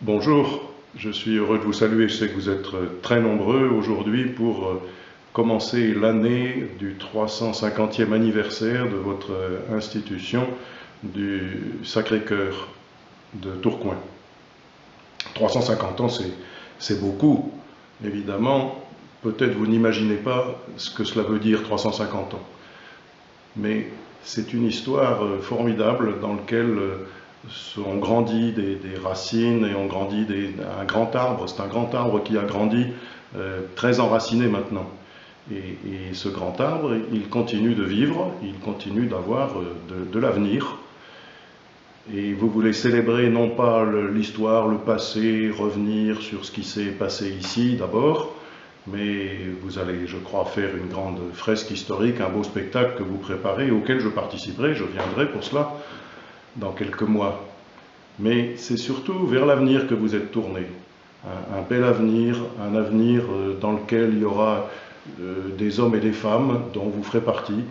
Bonjour, je suis heureux de vous saluer. Je sais que vous êtes très nombreux aujourd'hui pour commencer l'année du 350e anniversaire de votre institution du Sacré-Cœur de Tourcoing. 350 ans, c'est beaucoup, évidemment. Peut-être vous n'imaginez pas ce que cela veut dire 350 ans. Mais c'est une histoire formidable dans laquelle ont grandi des racines et ont grandi un grand arbre. C'est un grand arbre qui a grandi très enraciné maintenant. Et ce grand arbre, il continue de vivre, il continue d'avoir de l'avenir. Et vous voulez célébrer non pas l'histoire, le passé, revenir sur ce qui s'est passé ici d'abord, mais vous allez, je crois, faire une grande fresque historique, un beau spectacle que vous préparez, auquel je participerai, je viendrai pour cela dans quelques mois. Mais c'est surtout vers l'avenir que vous êtes tourné. Un bel avenir, un avenir dans lequel il y aura des hommes et des femmes dont vous ferez partie,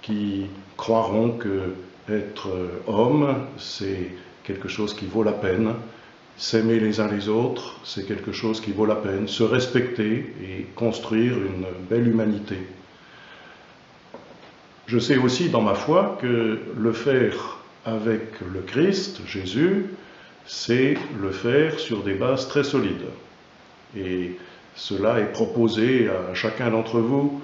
qui croiront que être homme, c'est quelque chose qui vaut la peine. S'aimer les uns les autres, c'est quelque chose qui vaut la peine. Se respecter et construire une belle humanité. Je sais aussi dans ma foi que le faire avec le Christ, Jésus, c'est le faire sur des bases très solides. Et cela est proposé à chacun d'entre vous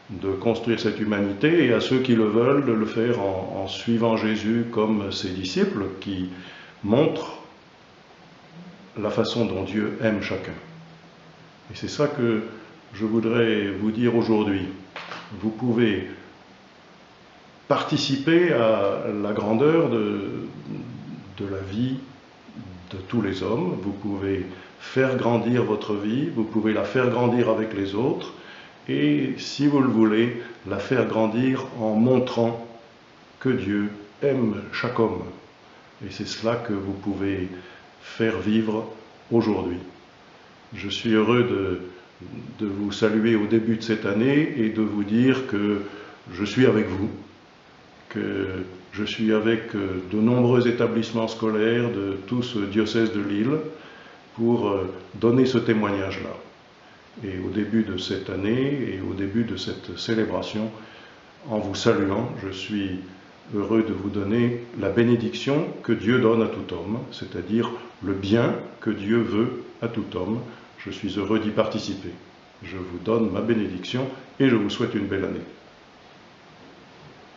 de construire cette humanité et à ceux qui le veulent de le faire en suivant Jésus comme ses disciples qui montrent la façon dont Dieu aime chacun. Et c'est ça que je voudrais vous dire aujourd'hui. Vous pouvez participer à la grandeur de la vie de tous les hommes, vous pouvez faire grandir votre vie, vous pouvez la faire grandir avec les autres, et si vous le voulez, la faire grandir en montrant que Dieu aime chaque homme. Et c'est cela que vous pouvez faire vivre aujourd'hui. Je suis heureux de vous saluer au début de cette année et de vous dire que je suis avec vous, que je suis avec de nombreux établissements scolaires de tout ce diocèse de Lille pour donner ce témoignage-là. Et au début de cette année et au début de cette célébration, en vous saluant, je suis heureux de vous donner la bénédiction que Dieu donne à tout homme, c'est-à-dire le bien que Dieu veut à tout homme. Je suis heureux d'y participer. Je vous donne ma bénédiction et je vous souhaite une belle année.